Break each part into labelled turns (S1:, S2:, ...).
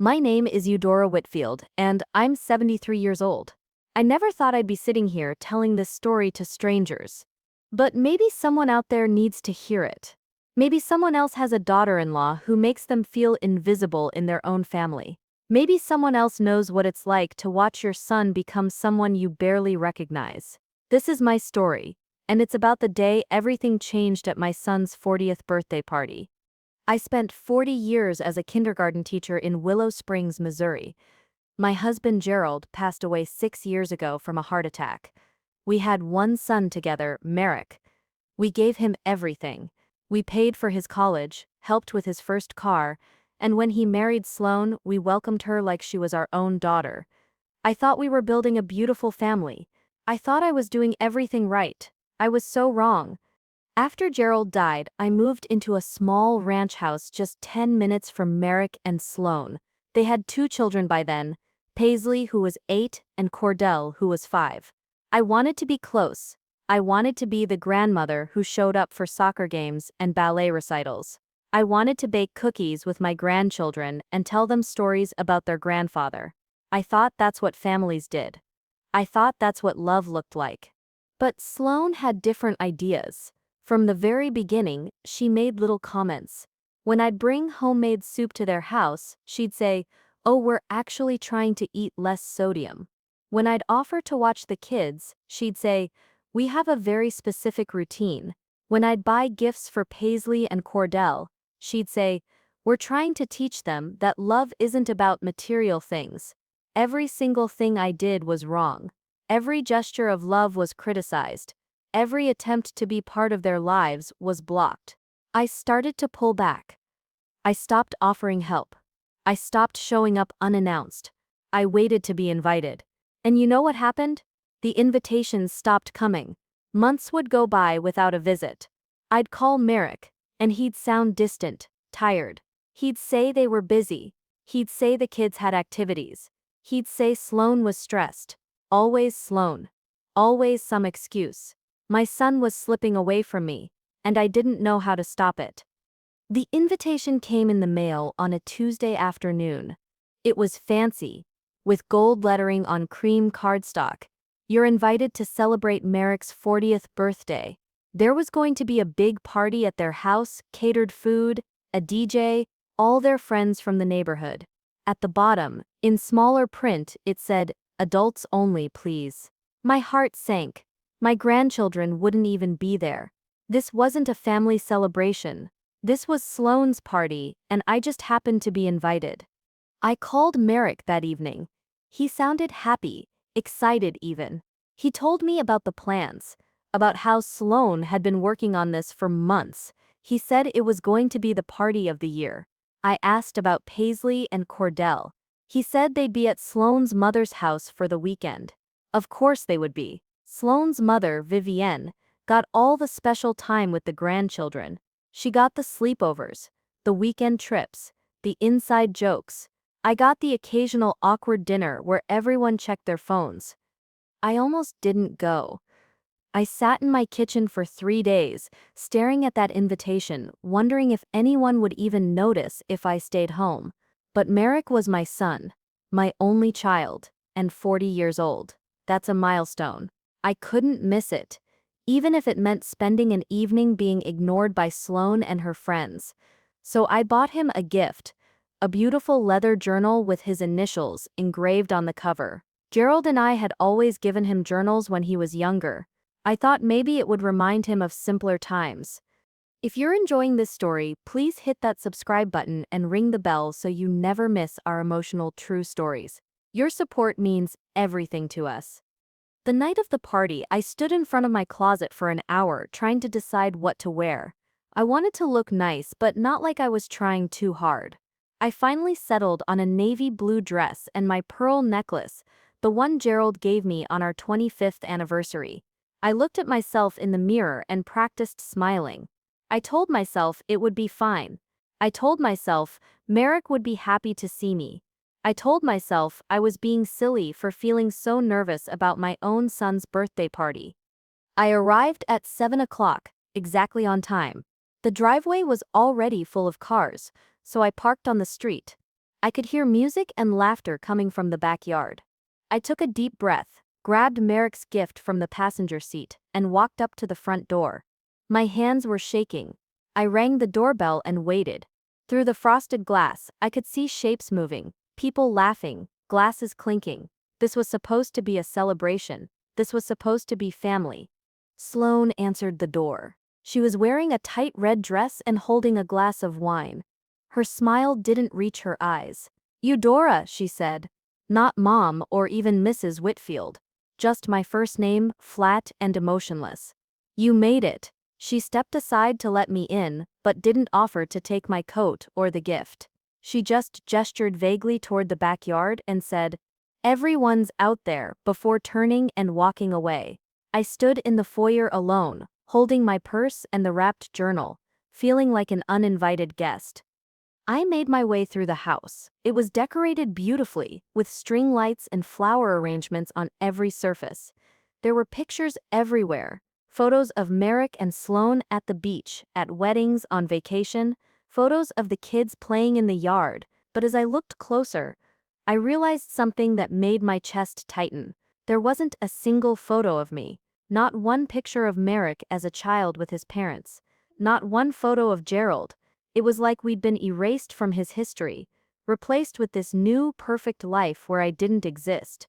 S1: My name is Eudora Whitfield, and I'm 73 years old. I never thought I'd be sitting here telling this story to strangers. But maybe someone out there needs to hear it. Maybe someone else has a daughter-in-law who makes them feel invisible in their own family. Maybe someone else knows what it's like to watch your son become someone you barely recognize. This is my story, and it's about the day everything changed at my son's 40th birthday party. I spent 40 years as a kindergarten teacher in Willow Springs, Missouri. My husband Gerald passed away 6 years ago from a heart attack. We had one son together, Merrick. We gave him everything. We paid for his college, helped with his first car, and when he married Sloan, we welcomed her like she was our own daughter. I thought we were building a beautiful family. I thought I was doing everything right. I was so wrong. After Gerald died, I moved into a small ranch house just 10 minutes from Merrick and Sloan. They had 2 children by then, Paisley, who was 8, and Cordell, who was 5. I wanted to be close. I wanted to be the grandmother who showed up for soccer games and ballet recitals. I wanted to bake cookies with my grandchildren and tell them stories about their grandfather. I thought that's what families did. I thought that's what love looked like. But Sloan had different ideas. From the very beginning, she made little comments. When I'd bring homemade soup to their house, she'd say, "Oh, we're actually trying to eat less sodium." When I'd offer to watch the kids, she'd say, "We have a very specific routine." When I'd buy gifts for Paisley and Cordell, she'd say, "We're trying to teach them that love isn't about material things." Every single thing I did was wrong. Every gesture of love was criticized. Every attempt to be part of their lives was blocked. I started to pull back. I stopped offering help. I stopped showing up unannounced. I waited to be invited. And you know what happened? The invitations stopped coming. Months would go by without a visit. I'd call Merrick, and he'd sound distant, tired. He'd say they were busy. He'd say the kids had activities. He'd say Sloan was stressed. Always Sloan. Always some excuse. My son was slipping away from me, and I didn't know how to stop it. The invitation came in the mail on a Tuesday afternoon. It was fancy, with gold lettering on cream cardstock. "You're invited to celebrate Merrick's 40th birthday. There was going to be a big party at their house, catered food, a DJ, all their friends from the neighborhood." At the bottom, in smaller print, it said, "Adults only, please." My heart sank. My grandchildren wouldn't even be there. This wasn't a family celebration. This was Sloan's party, and I just happened to be invited. I called Merrick that evening. He sounded happy, excited even. He told me about the plans, about how Sloan had been working on this for months. He said it was going to be the party of the year. I asked about Paisley and Cordell. He said they'd be at Sloan's mother's house for the weekend. Of course they would be. Sloan's mother, Vivienne, got all the special time with the grandchildren. She got the sleepovers, the weekend trips, the inside jokes. I got the occasional awkward dinner where everyone checked their phones. I almost didn't go. I sat in my kitchen for 3 days, staring at that invitation, wondering if anyone would even notice if I stayed home. But Merrick was my son, my only child, and 40 years old. That's a milestone. I couldn't miss it, even if it meant spending an evening being ignored by Sloan and her friends. So I bought him a gift, a beautiful leather journal with his initials engraved on the cover. Gerald and I had always given him journals when he was younger. I thought maybe it would remind him of simpler times. If you're enjoying this story, please hit that subscribe button and ring the bell so you never miss our emotional true stories. Your support means everything to us. The night of the party, I stood in front of my closet for an hour trying to decide what to wear. I wanted to look nice, but not like I was trying too hard. I finally settled on a navy blue dress and my pearl necklace, the one Gerald gave me on our 25th anniversary. I looked at myself in the mirror and practiced smiling. I told myself it would be fine. I told myself Merrick would be happy to see me. I told myself I was being silly for feeling so nervous about my own son's birthday party. I arrived at 7 o'clock, exactly on time. The driveway was already full of cars, so I parked on the street. I could hear music and laughter coming from the backyard. I took a deep breath, grabbed Merrick's gift from the passenger seat, and walked up to the front door. My hands were shaking. I rang the doorbell and waited. Through the frosted glass, I could see shapes moving, people laughing, glasses clinking. This was supposed to be a celebration. This was supposed to be family. Sloane answered the door. She was wearing a tight red dress and holding a glass of wine. Her smile didn't reach her eyes. "Eudora," she said. Not Mom or even Mrs. Whitfield. Just my first name, flat and emotionless. "You made it." She stepped aside to let me in, but didn't offer to take my coat or the gift. She just gestured vaguely toward the backyard and said, "Everyone's out there," before turning and walking away. I stood in the foyer alone, holding my purse and the wrapped journal, feeling like an uninvited guest. I made my way through the house. It was decorated beautifully, with string lights and flower arrangements on every surface. There were pictures everywhere. Photos of Merrick and Sloane at the beach, at weddings, on vacation, photos of the kids playing in the yard, but as I looked closer, I realized something that made my chest tighten. There wasn't a single photo of me, not one picture of Merrick as a child with his parents, not one photo of Gerald. It was like we'd been erased from his history, replaced with this new, perfect life where I didn't exist.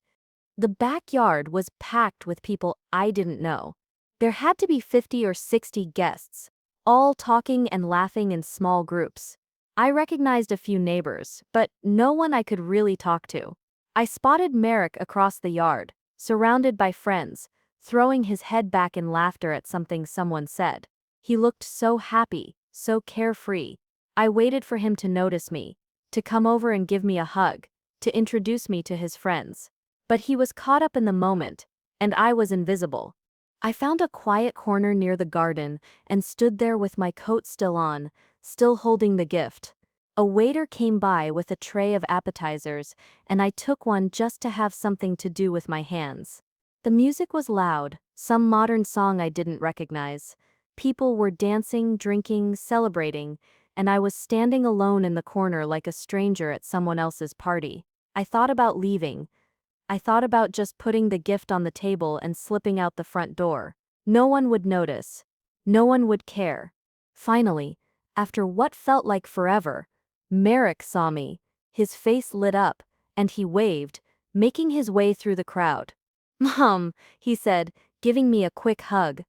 S1: The backyard was packed with people I didn't know. There had to be 50 or 60 guests, all talking and laughing in small groups. I recognized a few neighbors, but no one I could really talk to. I spotted Merrick across the yard, surrounded by friends, throwing his head back in laughter at something someone said. He looked so happy, so carefree. I waited for him to notice me, to come over and give me a hug, to introduce me to his friends. But he was caught up in the moment, and I was invisible. I found a quiet corner near the garden and stood there with my coat still on, still holding the gift. A waiter came by with a tray of appetizers, and I took one just to have something to do with my hands. The music was loud, some modern song I didn't recognize. People were dancing, drinking, celebrating, and I was standing alone in the corner like a stranger at someone else's party. I thought about leaving. I thought about just putting the gift on the table and slipping out the front door. No one would notice. No one would care. Finally, after what felt like forever, Merrick saw me. His face lit up, and he waved, making his way through the crowd. "Mom," he said, giving me a quick hug.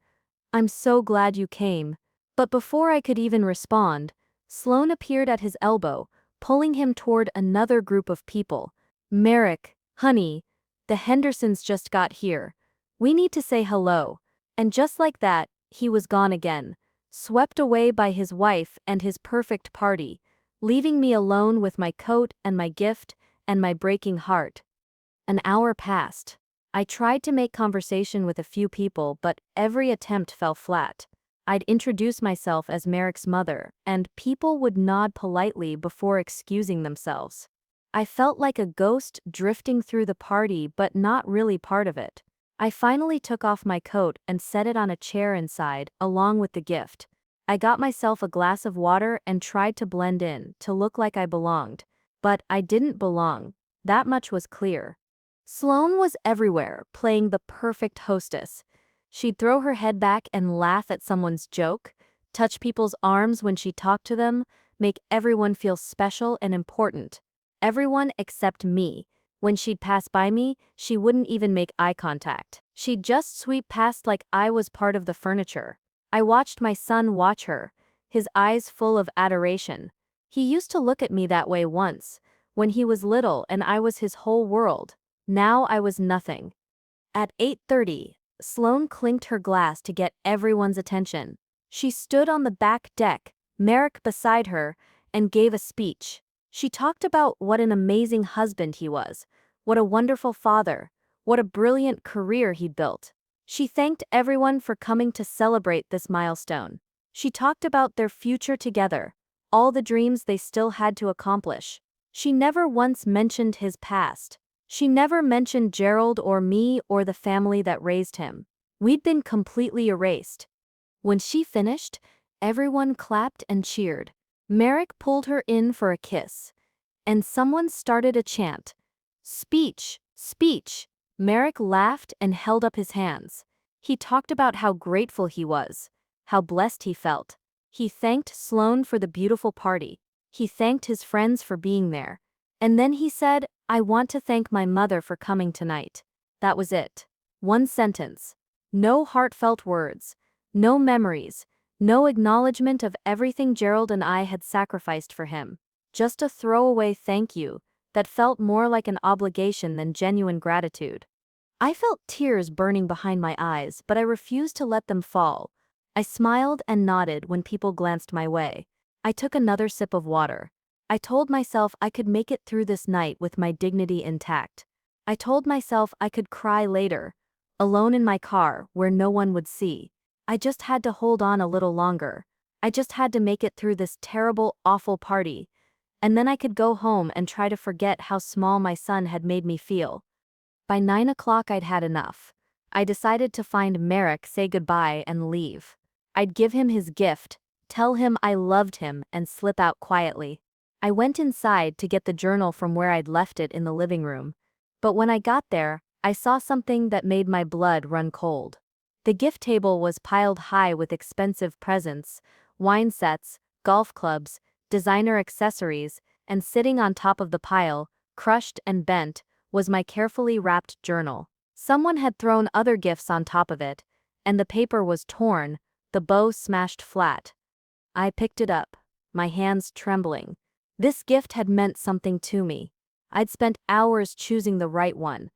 S1: "I'm so glad you came." But before I could even respond, Sloane appeared at his elbow, pulling him toward another group of people. "Merrick, honey, the Hendersons just got here. We need to say hello." And just like that, he was gone again, swept away by his wife and his perfect party, leaving me alone with my coat and my gift and my breaking heart. An hour passed. I tried to make conversation with a few people, but every attempt fell flat. I'd introduce myself as Merrick's mother, and people would nod politely before excusing themselves. I felt like a ghost drifting through the party, but not really part of it. I finally took off my coat and set it on a chair inside, along with the gift. I got myself a glass of water and tried to blend in, to look like I belonged. But I didn't belong. That much was clear. Sloane was everywhere, playing the perfect hostess. She'd throw her head back and laugh at someone's joke, touch people's arms when she talked to them, make everyone feel special and important. Everyone except me. When she'd pass by me, she wouldn't even make eye contact. She'd just sweep past like I was part of the furniture. I watched my son watch her, his eyes full of adoration. He used to look at me that way once, when he was little and I was his whole world. Now I was nothing. At 8:30, Sloane clinked her glass to get everyone's attention. She stood on the back deck, Merrick beside her, and gave a speech. She talked about what an amazing husband he was, what a wonderful father, what a brilliant career he'd built. She thanked everyone for coming to celebrate this milestone. She talked about their future together, all the dreams they still had to accomplish. She never once mentioned his past. She never mentioned Gerald or me or the family that raised him. We'd been completely erased. When she finished, everyone clapped and cheered. Merrick pulled her in for a kiss. and someone started a chant. Speech, speech. Merrick laughed and held up his hands. He talked about how grateful he was, how blessed he felt. He thanked Sloane for the beautiful party. He thanked his friends for being there. And then he said, I want to thank my mother for coming tonight. That was it. One sentence. No heartfelt words. No memories. No acknowledgement of everything Gerald and I had sacrificed for him. Just a throwaway thank you that felt more like an obligation than genuine gratitude. I felt tears burning behind my eyes, but I refused to let them fall. I smiled and nodded when people glanced my way. I took another sip of water. I told myself I could make it through this night with my dignity intact. I told myself I could cry later, alone in my car where no one would see. I just had to hold on a little longer. I just had to make it through this terrible, awful party. And then I could go home and try to forget how small my son had made me feel. By 9 o'clock I'd had enough. I decided to find Merrick, say goodbye, and leave. I'd give him his gift, tell him I loved him, and slip out quietly. I went inside to get the journal from where I'd left it in the living room. But when I got there, I saw something that made my blood run cold. The gift table was piled high with expensive presents, wine sets, golf clubs, designer accessories, and sitting on top of the pile, crushed and bent, was my carefully wrapped journal. Someone had thrown other gifts on top of it, and the paper was torn, the bow smashed flat. I picked it up, my hands trembling. This gift had meant something to me. I'd spent hours choosing the right one,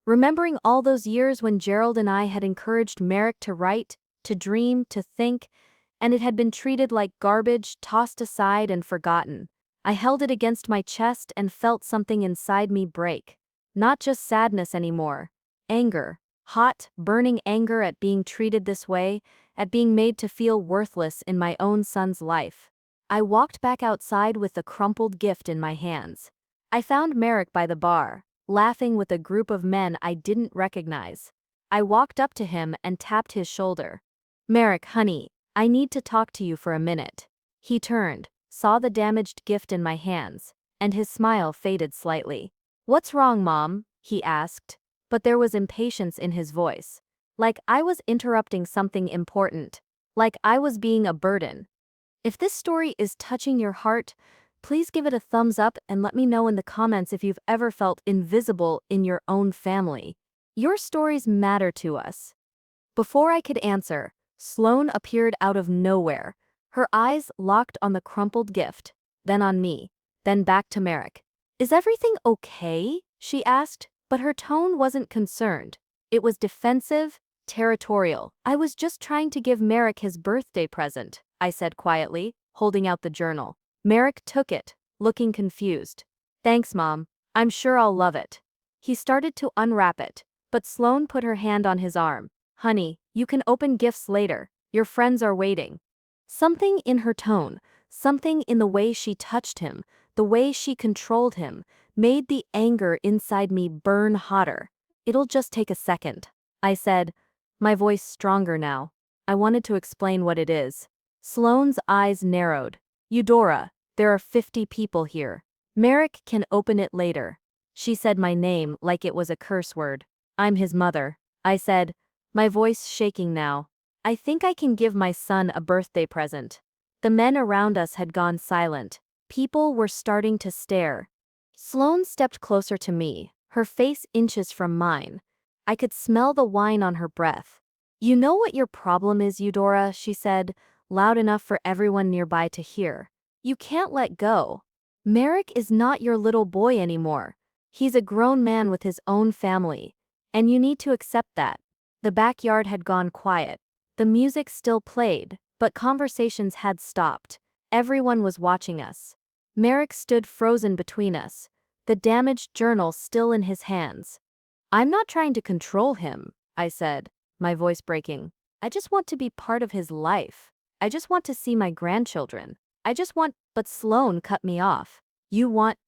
S1: remembering all those years when Gerald and I had encouraged Merrick to write, to dream, to think, and it had been treated like garbage, tossed aside and forgotten. I held it against my chest and felt something inside me break. Not just sadness anymore. Anger. Hot, burning anger at being treated this way, at being made to feel worthless in my own son's life. I walked back outside with the crumpled gift in my hands. I found Merrick by the bar, laughing with a group of men I didn't recognize. I walked up to him and tapped his shoulder. Merrick, honey, I need to talk to you for a minute. He turned, saw the damaged gift in my hands, and his smile faded slightly. What's wrong, Mom? He asked, but there was impatience in his voice. Like I was interrupting something important. Like I was being a burden. If this story is touching your heart, please give it a thumbs up and let me know in the comments if you've ever felt invisible in your own family. Your stories matter to us. Before I could answer, Sloane appeared out of nowhere, her eyes locked on the crumpled gift, then on me, then back to Merrick. Is everything okay? She asked, but her tone wasn't concerned. It was defensive, territorial. I was just trying to give Merrick his birthday present, I said quietly, holding out the journal. Merrick took it, looking confused. Thanks, Mom. I'm sure I'll love it. He started to unwrap it, but Sloane put her hand on his arm. Honey, you can open gifts later. Your friends are waiting. Something in her tone, something in the way she touched him, the way she controlled him, made the anger inside me burn hotter. It'll just take a second, I said, my voice stronger now. I wanted to explain what it is. Sloane's eyes narrowed. Eudora, there are 50 people here. Merrick can open it later. She said my name like it was a curse word. I'm his mother, I said, my voice shaking now. I think I can give my son a birthday present. The men around us had gone silent. People were starting to stare. Sloane stepped closer to me, her face inches from mine. I could smell the wine on her breath. You know what your problem is, Eudora, she said, loud enough for everyone nearby to hear. You can't let go. Merrick is not your little boy anymore. He's a grown man with his own family. And you need to accept that. The backyard had gone quiet. The music still played, but conversations had stopped. Everyone was watching us. Merrick stood frozen between us, the damaged journal still in his hands. I'm not trying to control him, I said, my voice breaking. I just want to be part of his life. I just want to see my grandchildren. But Sloane cut me off. You want.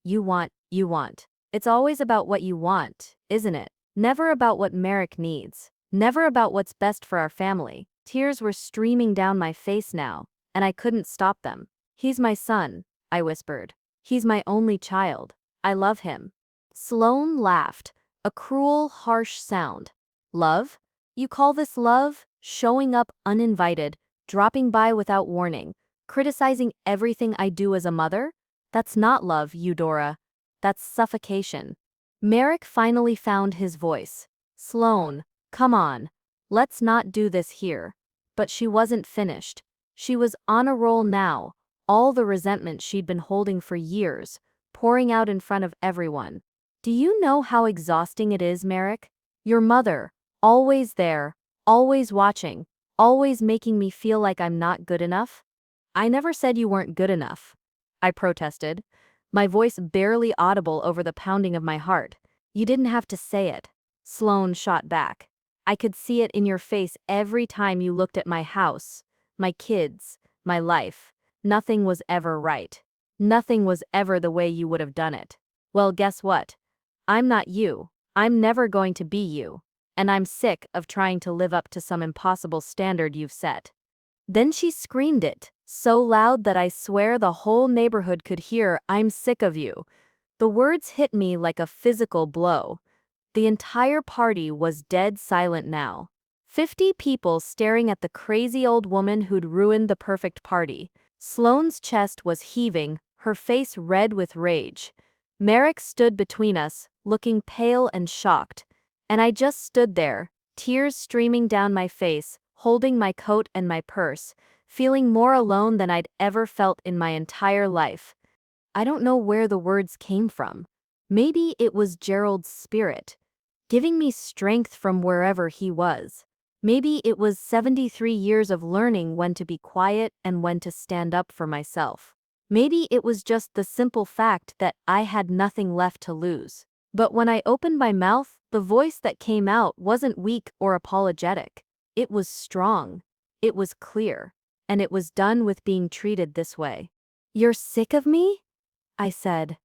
S1: It's always about what you want, isn't it? Never about what Merrick needs. Never about what's best for our family. Tears were streaming down my face now, and I couldn't stop them. He's my son, I whispered. He's my only child. I love him. Sloane laughed, a cruel, harsh sound. Love? You call this love? Showing up uninvited, dropping by without warning, criticizing everything I do as a mother? That's not love, Eudora. That's suffocation. Merrick finally found his voice. Sloane, come on. Let's not do this here. But she wasn't finished. She was on a roll now, all the resentment she'd been holding for years, pouring out in front of everyone. Do you know how exhausting it is, Merrick? Your mother, always there, always watching, always making me feel like I'm not good enough? I never said you weren't good enough, I protested, my voice barely audible over the pounding of my heart. You didn't have to say it. Sloane shot back. I could see it in your face every time you looked at my house, my kids, my life. Nothing was ever right. Nothing was ever the way you would have done it. Well, guess what? I'm not you. I'm never going to be you. And I'm sick of trying to live up to some impossible standard you've set. Then she screamed it, so loud that I swear the whole neighborhood could hear, I'm sick of you. The words hit me like a physical blow. The entire party was dead silent now. 50 people staring at the crazy old woman who'd ruined the perfect party. Sloane's chest was heaving, her face red with rage. Merrick stood between us, looking pale and shocked. And I just stood there, tears streaming down my face, holding my coat and my purse, feeling more alone than I'd ever felt in my entire life. I don't know where the words came from. Maybe it was Gerald's spirit, giving me strength from wherever he was. Maybe it was 73 years of learning when to be quiet and when to stand up for myself. Maybe it was just the simple fact that I had nothing left to lose. But when I opened my mouth, the voice that came out wasn't weak or apologetic. It was strong. It was clear. And it was done with being treated this way. You're sick of me? I said,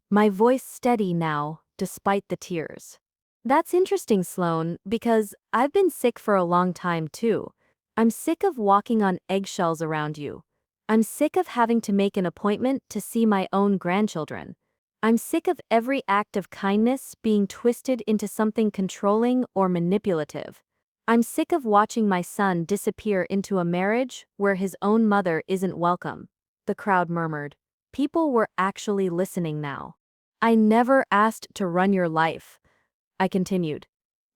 S1: my voice steady now, despite the tears. That's interesting, Sloane, because I've been sick for a long time too. I'm sick of walking on eggshells around you. I'm sick of having to make an appointment to see my own grandchildren. I'm sick of every act of kindness being twisted into something controlling or manipulative. I'm sick of watching my son disappear into a marriage where his own mother isn't welcome. The crowd murmured. People were actually listening now. I never asked to run your life, I continued,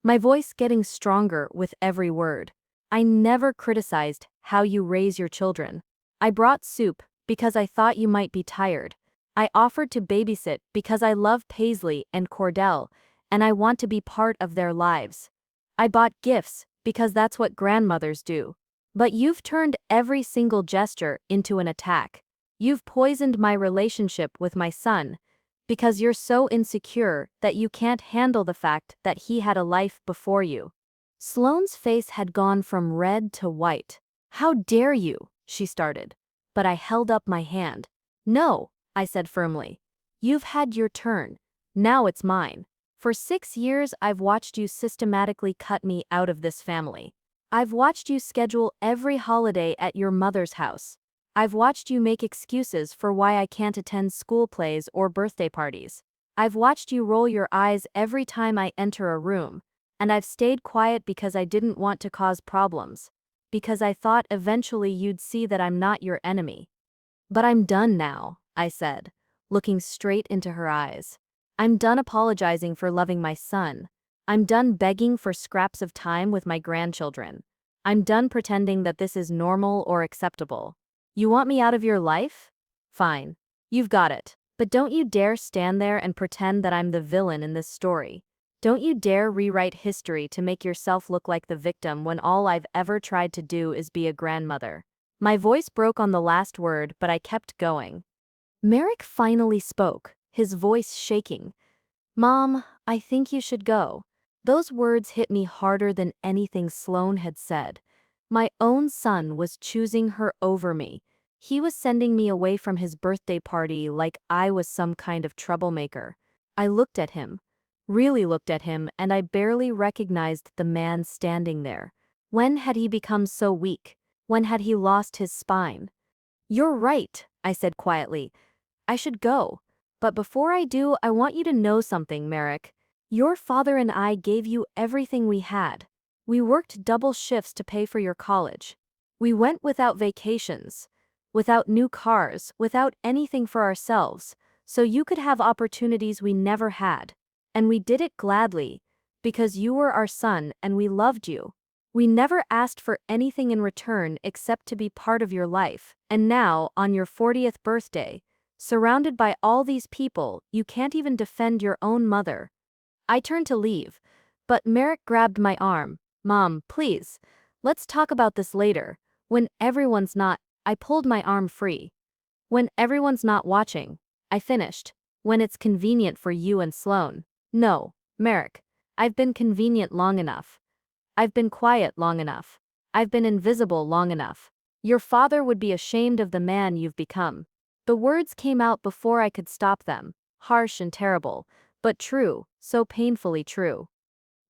S1: my voice getting stronger with every word. I never criticized how you raise your children. I brought soup because I thought you might be tired. I offered to babysit because I love Paisley and Cordell, and I want to be part of their lives. I bought gifts because that's what grandmothers do. But you've turned every single gesture into an attack. You've poisoned my relationship with my son because you're so insecure that you can't handle the fact that he had a life before you. Sloane's face had gone from red to white. How dare you, she started. But I held up my hand. No, I said firmly. You've had your turn. Now it's mine. For 6 years I've watched you systematically cut me out of this family. I've watched you schedule every holiday at your mother's house. I've watched you make excuses for why I can't attend school plays or birthday parties. I've watched you roll your eyes every time I enter a room, and I've stayed quiet because I didn't want to cause problems, because I thought eventually you'd see that I'm not your enemy. But I'm done now, I said, looking straight into her eyes. I'm done apologizing for loving my son. I'm done begging for scraps of time with my grandchildren. I'm done pretending that this is normal or acceptable. You want me out of your life? Fine. You've got it. But don't you dare stand there and pretend that I'm the villain in this story. Don't you dare rewrite history to make yourself look like the victim when all I've ever tried to do is be a grandmother. My voice broke on the last word, but I kept going. Merrick finally spoke, his voice shaking. Mom, I think you should go. Those words hit me harder than anything Sloane had said. My own son was choosing her over me. He was sending me away from his birthday party like I was some kind of troublemaker. I looked at him, really looked at him, and I barely recognized the man standing there. When had he become so weak? When had he lost his spine? You're right, I said quietly. I should go. But before I do, I want you to know something, Merrick. Your father and I gave you everything we had. We worked double shifts to pay for your college. We went without vacations, without new cars, without anything for ourselves, so you could have opportunities we never had. And we did it gladly, because you were our son and we loved you. We never asked for anything in return except to be part of your life. And now, on your 40th birthday, surrounded by all these people, you can't even defend your own mother. I turned to leave, but Merrick grabbed my arm. Mom, please, let's talk about this later. When everyone's not, I pulled my arm free. When everyone's not watching, I finished. When it's convenient for you and Sloan. No, Merrick, I've been convenient long enough. I've been quiet long enough. I've been invisible long enough. Your father would be ashamed of the man you've become. The words came out before I could stop them, harsh and terrible, but true, so painfully true.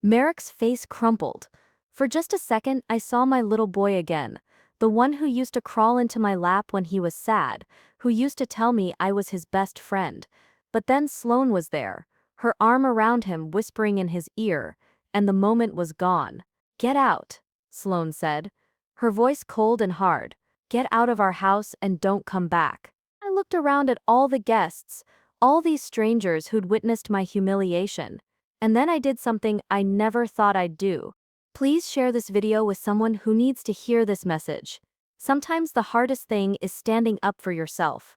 S1: Merrick's face crumpled. For just a second, I saw my little boy again, the one who used to crawl into my lap when he was sad, who used to tell me I was his best friend. But then Sloan was there, her arm around him whispering in his ear, and the moment was gone. Get out, Sloan said, her voice cold and hard. Get out of our house and don't come back. I looked around at all the guests, all these strangers who'd witnessed my humiliation. And then I did something I never thought I'd do. Please share this video with someone who needs to hear this message. Sometimes the hardest thing is standing up for yourself.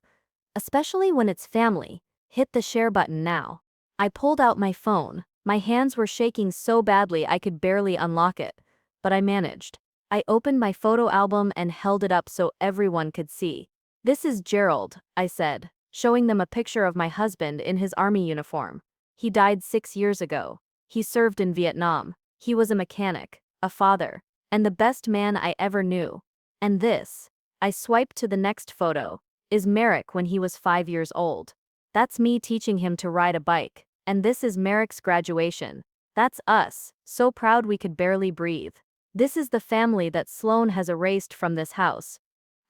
S1: Especially when it's family. Hit the share button now. I pulled out my phone. My hands were shaking so badly I could barely unlock it. But I managed. I opened my photo album and held it up so everyone could see. This is Gerald, I said, showing them a picture of my husband in his army uniform. He died 6 years ago. He served in Vietnam. He was a mechanic, a father, and the best man I ever knew. And this, I swiped to the next photo, is Merrick when he was 5 years old. That's me teaching him to ride a bike. And this is Merrick's graduation. That's us, so proud we could barely breathe. This is the family that Sloan has erased from this house.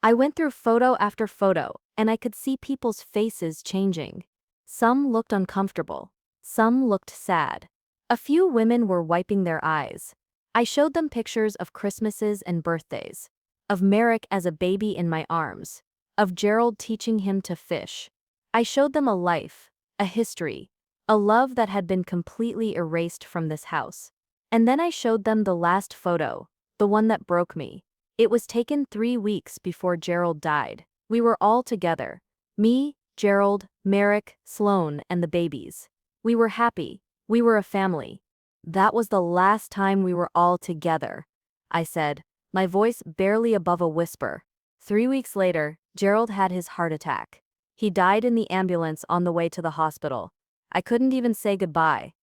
S1: I went through photo after photo, and I could see people's faces changing. Some looked uncomfortable. Some looked sad. A few women were wiping their eyes. I showed them pictures of Christmases and birthdays, of Merrick as a baby in my arms, of Gerald teaching him to fish. I showed them a life, a history, a love that had been completely erased from this house. And then I showed them the last photo, the one that broke me. It was taken 3 weeks before Gerald died. We were all together. Me, Gerald, Merrick, Sloan, and the babies. We were happy. We were a family. That was the last time we were all together, I said, my voice barely above a whisper. 3 weeks later, Gerald had his heart attack. He died in the ambulance on the way to the hospital. I couldn't even say goodbye.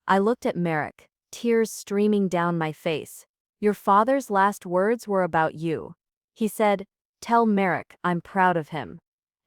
S1: I looked at Merrick, tears streaming down my face. Your father's last words were about you. He said, "Tell Merrick I'm proud of him."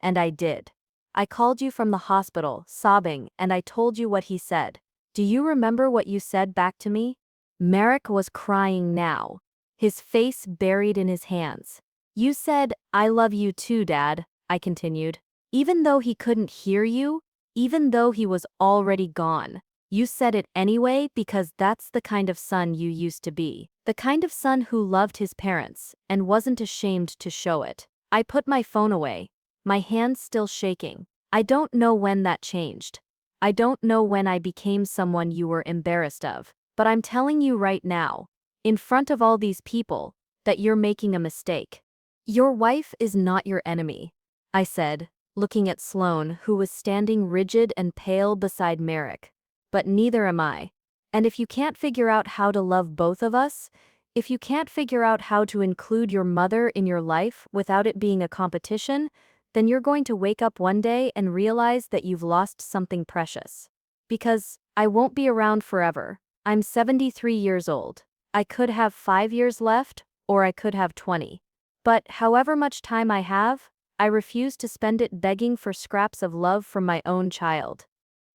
S1: And I did. I called you from the hospital, sobbing, and I told you what he said. Do you remember what you said back to me? Merrick was crying now, his face buried in his hands. You said, "I love you too, Dad," I continued. Even though he couldn't hear you, even though he was already gone, you said it anyway because that's the kind of son you used to be. The kind of son who loved his parents and wasn't ashamed to show it. I put my phone away, my hands still shaking. I don't know when that changed. I don't know when I became someone you were embarrassed of. But I'm telling you right now, in front of all these people, that you're making a mistake. Your wife is not your enemy, I said, looking at Sloan, who was standing rigid and pale beside Merrick. But neither am I. And if you can't figure out how to love both of us, if you can't figure out how to include your mother in your life without it being a competition, then you're going to wake up one day and realize that you've lost something precious. Because I won't be around forever. I'm 73 years old. I could have 5 years left, or I could have 20. But however much time I have, I refuse to spend it begging for scraps of love from my own child.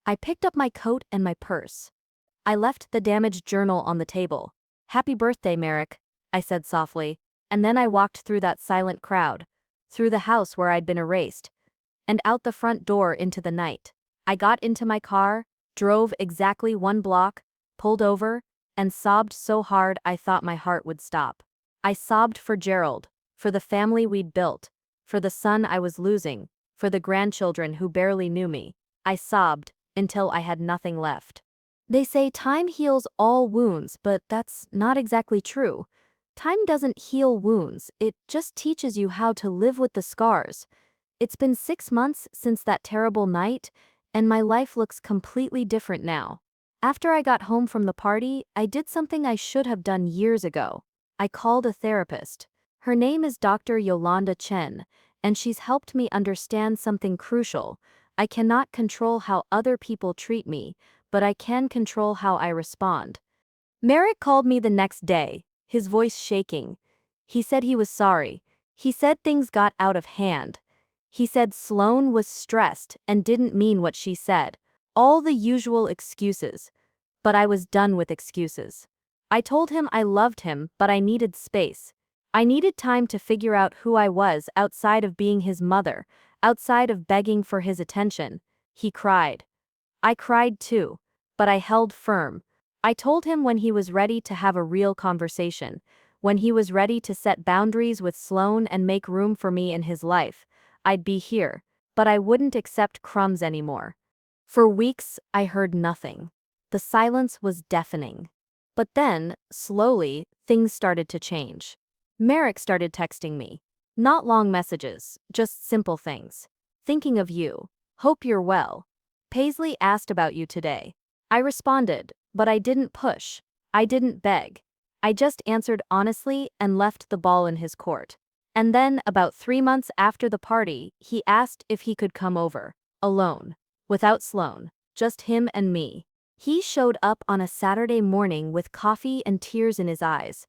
S1: I picked up my coat and my purse. I left the damaged journal on the table. Happy birthday, Merrick, I said softly, and then I walked through that silent crowd, through the house where I'd been erased, and out the front door into the night. I got into my car, drove exactly 1 block, pulled over, and sobbed so hard I thought my heart would stop. I sobbed for Gerald, for the family we'd built, for the son I was losing, for the grandchildren who barely knew me. I sobbed until I had nothing left. They say time heals all wounds, but that's not exactly true. Time doesn't heal wounds, it just teaches you how to live with the scars. It's been 6 months since that terrible night, and my life looks completely different now. After I got home from the party, I did something I should have done years ago. I called a therapist. Her name is Dr. Yolanda Chen, and she's helped me understand something crucial. I cannot control how other people treat me, but I can control how I respond. Merrick called me the next day, his voice shaking. He said he was sorry. He said things got out of hand. He said Sloane was stressed and didn't mean what she said. All the usual excuses. But I was done with excuses. I told him I loved him, but I needed space. I needed time to figure out who I was outside of being his mother, outside of begging for his attention. He cried. I cried too, but I held firm. I told him when he was ready to have a real conversation, when he was ready to set boundaries with Sloane and make room for me in his life, I'd be here, but I wouldn't accept crumbs anymore. For weeks, I heard nothing. The silence was deafening. But then, slowly, things started to change. Merrick started texting me. Not long messages, just simple things. Thinking of you. Hope you're well. Paisley asked about you today. I responded, but I didn't push. I didn't beg. I just answered honestly and left the ball in his court. And then, about 3 months after the party, he asked if he could come over. Alone. Without Sloane. Just him and me. He showed up on a Saturday morning with coffee and tears in his eyes.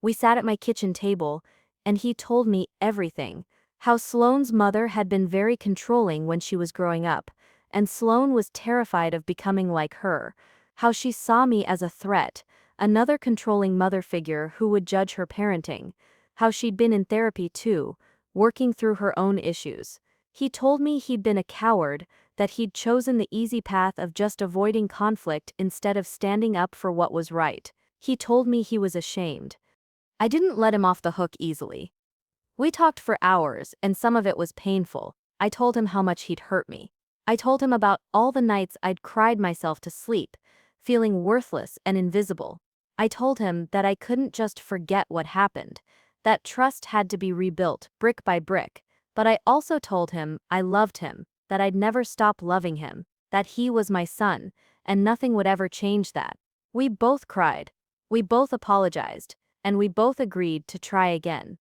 S1: We sat at my kitchen table, and he told me everything. How Sloane's mother had been very controlling when she was growing up, and Sloane was terrified of becoming like her. How she saw me as a threat, another controlling mother figure who would judge her parenting. How she'd been in therapy too, working through her own issues. He told me he'd been a coward, that he'd chosen the easy path of just avoiding conflict instead of standing up for what was right. He told me he was ashamed. I didn't let him off the hook easily. We talked for hours, and some of it was painful. I told him how much he'd hurt me. I told him about all the nights I'd cried myself to sleep, feeling worthless and invisible. I told him that I couldn't just forget what happened, that trust had to be rebuilt, brick by brick. But I also told him I loved him, that I'd never stop loving him, that he was my son, and nothing would ever change that. We both cried. We both apologized, and we both agreed to try again.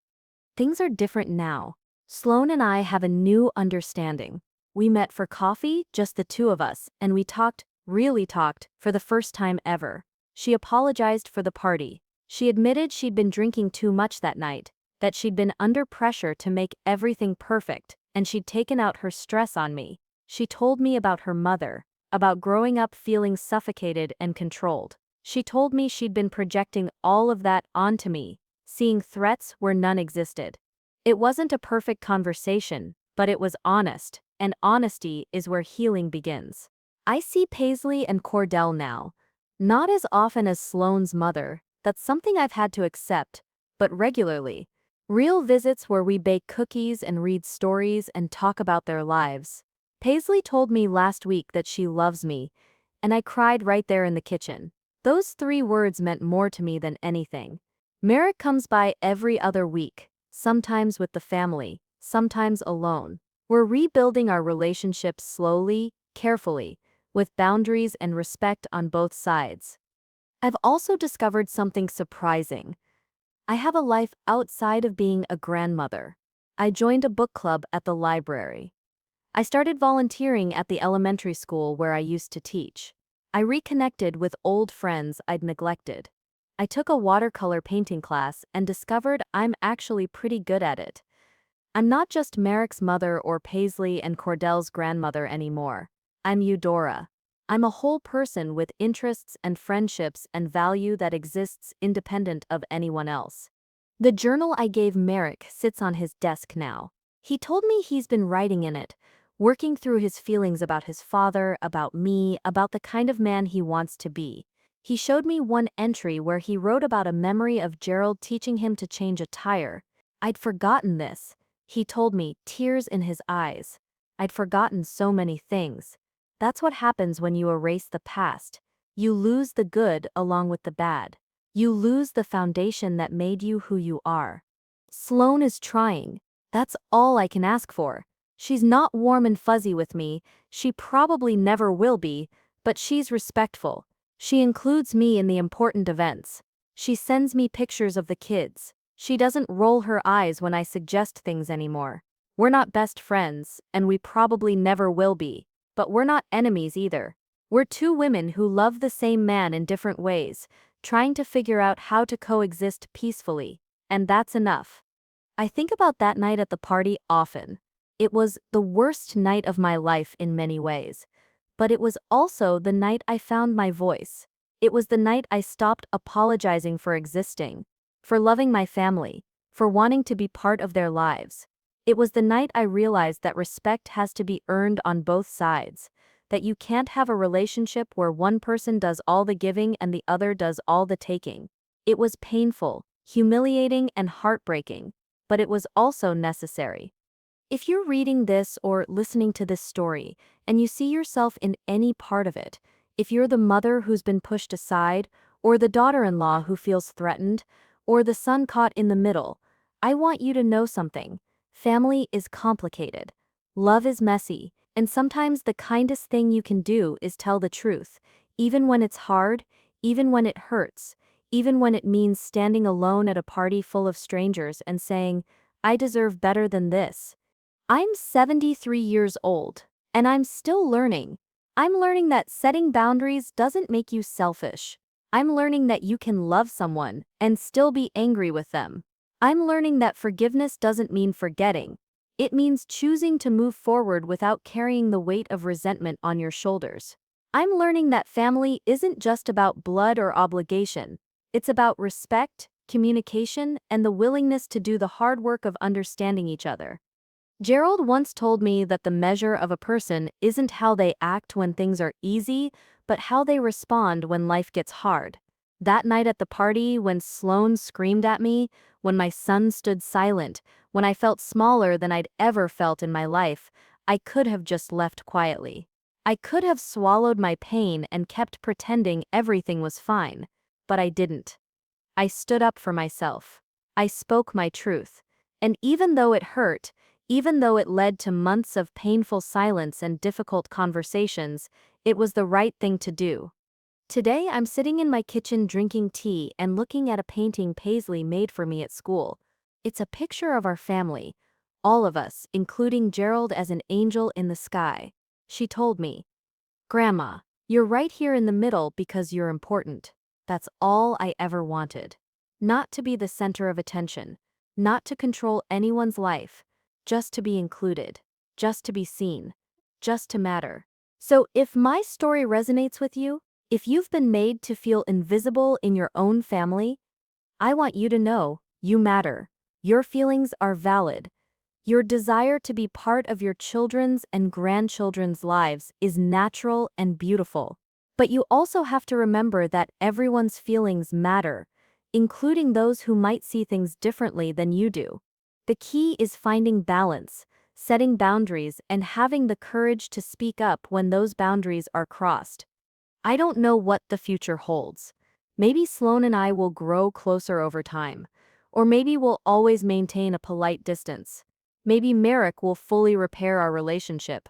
S1: Things are different now. Sloane and I have a new understanding. We met for coffee, just the two of us, and we talked, really talked, for the first time ever. She apologized for the party. She admitted she'd been drinking too much that night, that she'd been under pressure to make everything perfect, and she'd taken out her stress on me. She told me about her mother, about growing up feeling suffocated and controlled. She told me she'd been projecting all of that onto me, seeing threats where none existed. It wasn't a perfect conversation, but it was honest, and honesty is where healing begins. I see Paisley and Cordell now, not as often as Sloane's mother, that's something I've had to accept, but regularly. Real visits where we bake cookies and read stories and talk about their lives. Paisley told me last week that she loves me, and I cried right there in the kitchen. Those 3 words meant more to me than anything. Merrick comes by every other week, sometimes with the family, sometimes alone. We're rebuilding our relationship slowly, carefully, with boundaries and respect on both sides. I've also discovered something surprising. I have a life outside of being a grandmother. I joined a book club at the library. I started volunteering at the elementary school where I used to teach. I reconnected with old friends I'd neglected. I took a watercolor painting class and discovered I'm actually pretty good at it. I'm not just Merrick's mother or Paisley and Cordell's grandmother anymore. I'm Eudora. I'm a whole person with interests and friendships and value that exists independent of anyone else. The journal I gave Merrick sits on his desk now. He told me he's been writing in it, working through his feelings about his father, about me, about the kind of man he wants to be. He showed me one entry where he wrote about a memory of Gerald teaching him to change a tire. I'd forgotten this. He told me, tears in his eyes. I'd forgotten so many things. That's what happens when you erase the past. You lose the good along with the bad. You lose the foundation that made you who you are. Sloane is trying. That's all I can ask for. She's not warm and fuzzy with me, she probably never will be, but she's respectful. She includes me in the important events. She sends me pictures of the kids. She doesn't roll her eyes when I suggest things anymore. We're not best friends, and we probably never will be, but we're not enemies either. We're two women who love the same man in different ways, trying to figure out how to coexist peacefully, and that's enough. I think about that night at the party often. It was the worst night of my life in many ways, but it was also the night I found my voice. It was the night I stopped apologizing for existing, for loving my family, for wanting to be part of their lives. It was the night I realized that respect has to be earned on both sides, that you can't have a relationship where one person does all the giving and the other does all the taking. It was painful, humiliating, and heartbreaking, but it was also necessary. If you're reading this or listening to this story, and you see yourself in any part of it, if you're the mother who's been pushed aside, or the daughter-in-law who feels threatened, or the son caught in the middle, I want you to know something. Family is complicated. Love is messy, and sometimes the kindest thing you can do is tell the truth, even when it's hard, even when it hurts, even when it means standing alone at a party full of strangers and saying, "I deserve better than this." I'm 73 years old, and I'm still learning. I'm learning that setting boundaries doesn't make you selfish. I'm learning that you can love someone and still be angry with them. I'm learning that forgiveness doesn't mean forgetting. It means choosing to move forward without carrying the weight of resentment on your shoulders. I'm learning that family isn't just about blood or obligation. It's about respect, communication, and the willingness to do the hard work of understanding each other. Gerald once told me that the measure of a person isn't how they act when things are easy, but how they respond when life gets hard. That night at the party, when Sloane screamed at me, when my son stood silent, when I felt smaller than I'd ever felt in my life, I could have just left quietly. I could have swallowed my pain and kept pretending everything was fine, but I didn't. I stood up for myself. I spoke my truth. And even though it hurt, even though it led to months of painful silence and difficult conversations, it was the right thing to do. Today I'm sitting in my kitchen drinking tea and looking at a painting Paisley made for me at school. It's a picture of our family, all of us, including Gerald as an angel in the sky. She told me, "Grandma, you're right here in the middle because you're important." That's all I ever wanted. Not to be the center of attention, not to control anyone's life, just to be included, just to be seen, just to matter. So if my story resonates with you, if you've been made to feel invisible in your own family, I want you to know you matter. Your feelings are valid. Your desire to be part of your children's and grandchildren's lives is natural and beautiful. But you also have to remember that everyone's feelings matter, including those who might see things differently than you do. The key is finding balance, setting boundaries, and having the courage to speak up when those boundaries are crossed. I don't know what the future holds. Maybe Sloane and I will grow closer over time, or maybe we'll always maintain a polite distance. Maybe Merrick will fully repair our relationship,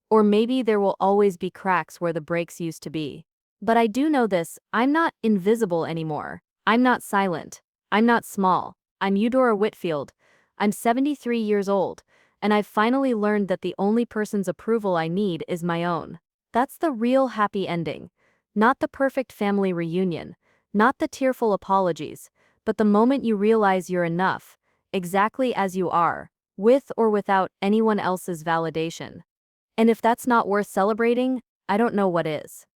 S1: or maybe there will always be cracks where the breaks used to be. But I do know this, I'm not invisible anymore. I'm not silent. I'm not small. I'm Eudora Whitfield. I'm 73 years old, and I've finally learned that the only person's approval I need is my own. That's the real happy ending. Not the perfect family reunion, not the tearful apologies, but the moment you realize you're enough, exactly as you are, with or without anyone else's validation. And if that's not worth celebrating, I don't know what is.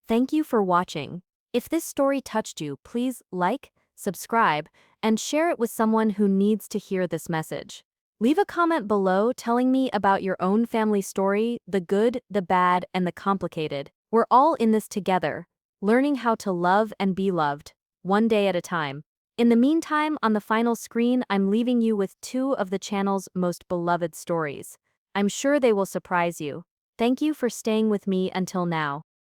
S1: Thank you for watching. If this story touched you, please like, subscribe, and share it with someone who needs to hear this message. Leave a comment below telling me about your own family story, the good, the bad, and the complicated. We're all in this together, learning how to love and be loved, one day at a time. In the meantime, on the final screen, I'm leaving you with two of the channel's most beloved stories. I'm sure they will surprise you. Thank you for staying with me until now.